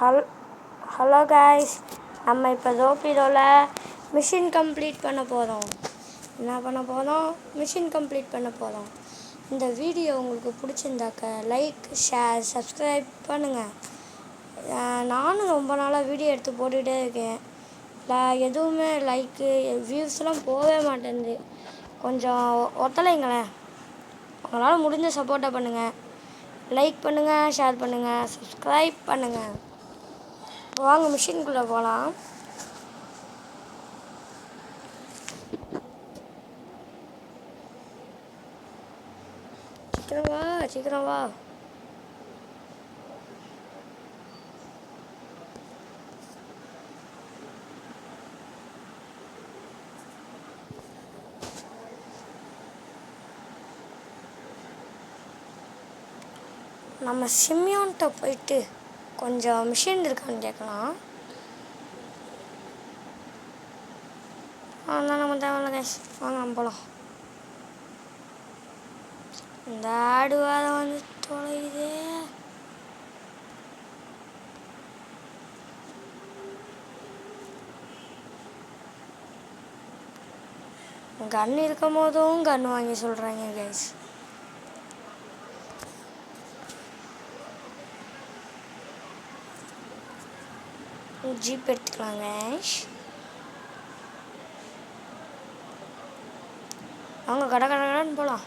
ஹல் hello guys, நம்ம இப்போ ஜோபிடோவில் மிஷின் கம்ப்ளீட் பண்ண போகிறோம். என்ன பண்ண போகிறோம்? மிஷின் கம்ப்ளீட் பண்ண போகிறோம். இந்த வீடியோ உங்களுக்கு பிடிச்சிருந்தாக்க லைக், ஷேர், சப்ஸ்கிரைப் பண்ணுங்கள். நானும் ரொம்ப நாளாக வீடியோ எடுத்து போட்டுக்கிட்டே இருக்கேன். எதுவுமே லைக்கு வியூஸ்லாம் போகவே மாட்டேங்குது. கொஞ்சம் ஒத்துழைங்களேன். உங்களால் முடிஞ்ச சப்போர்ட்டை பண்ணுங்கள். லைக் பண்ணுங்கள், ஷேர் பண்ணுங்கள், சப்ஸ்கிரைப் பண்ணுங்கள். வாங்க மிஷின்குள்ளே போகலாம். சீக்கிரம் வா, சீக்கிரம் வா. நம்ம சிமியோன்கிட்ட போயிட்டு கொஞ்சம் மிஷின் இருக்கான்னு கேட்கலாம். அதான் நம்ம தேவையில்ல கேஷ். வாங்க நம்ம போகலாம். இந்த ஆடு வேறு வந்து தொலையுதே. கன் இருக்கும் போதும் கன் வாங்கி சொல்கிறாங்க கேஷ். ஜீப் எடுத்துக்கலாம் கேஷ். அவங்க கடைன்னு போகலாம்.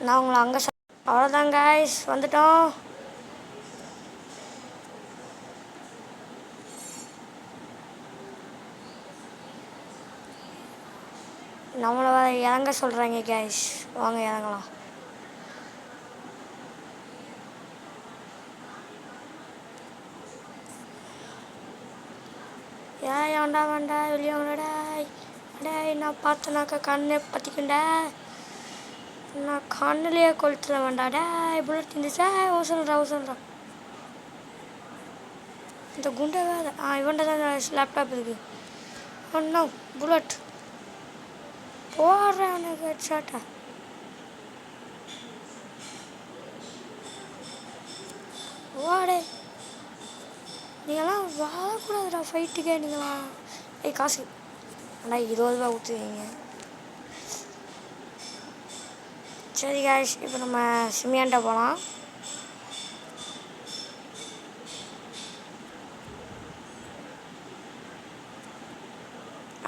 நான் உங்களை அங்கே அவ்வளோதான் காய்ஸ், வந்துட்டோம். நம்மளை இறங்க சொல்கிறாங்க காய்ஸ். வாங்க இறங்கலாம். வேண்டா வெளியே வாங்கடா. டேய், நான் பார்த்தனாக்கா கண்ணே பற்றிக்கண்டா. நான் கண்ணிலேயே கொளுத்துல வேண்டாடா. புல்லட் இருந்துச்சா? சொல்கிறா இந்த குண்டை வேறு. இவன்ட தான் லேப்டாப் இருக்குது. ஒன்றா புல்லட் போடுறேன் எனக்கு ஹெட்ஷாட்டா. வாடே, நீங்களாம் வாழக்கூடாதுடா ஃபைட்டுக்கே. நீங்களாம் காசு ஆனால் 20 ரூபா கொடுத்துருவீங்க. சரி காய்ஸ், இப்போ நம்ம சிமியான்ட்ட போகலாம்.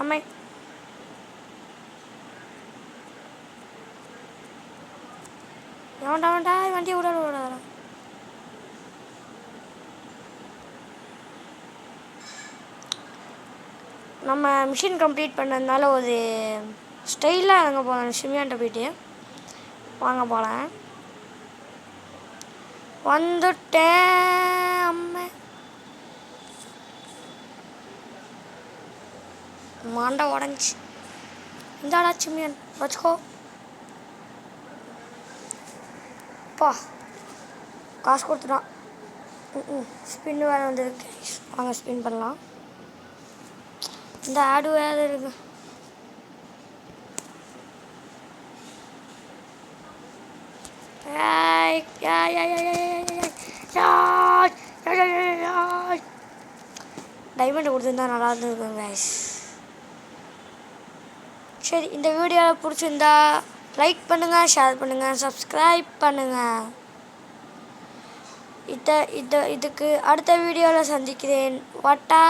அம்மை வேண்டா வண்டியை விடாத. நம்ம மிஷின் கம்ப்ளீட் பண்ணதுனால ஒரு ஸ்டைலாக அங்கே போகலாம். சிமியான்ட்ட போயிட்டு வாங்க போகலாம். வந்துட்டேன். அம்மா மாண்டா உடஞ்சி. இந்தாடா சிமியான், வச்சுக்கோ. பா, காசு கொடுத்துட்டான். ஸ்பின் வேறு வந்துருக்கு. வாங்க ஸ்பின் பண்ணலாம். இந்த ஆடு வேறு இருக்கு. டைமண்ட் கொடுத்துருந்தா நல்லா இருந்திருக்கும் கைஸ். சரி, இந்த வீடியோவை பிடிச்சிருந்தா லைக் பண்ணுங்கள், ஷேர் பண்ணுங்கள், சப்ஸ்கிரைப் பண்ணுங்கள். இதுக்கு அடுத்த வீடியோவில் சந்திக்கிறேன். வட்டா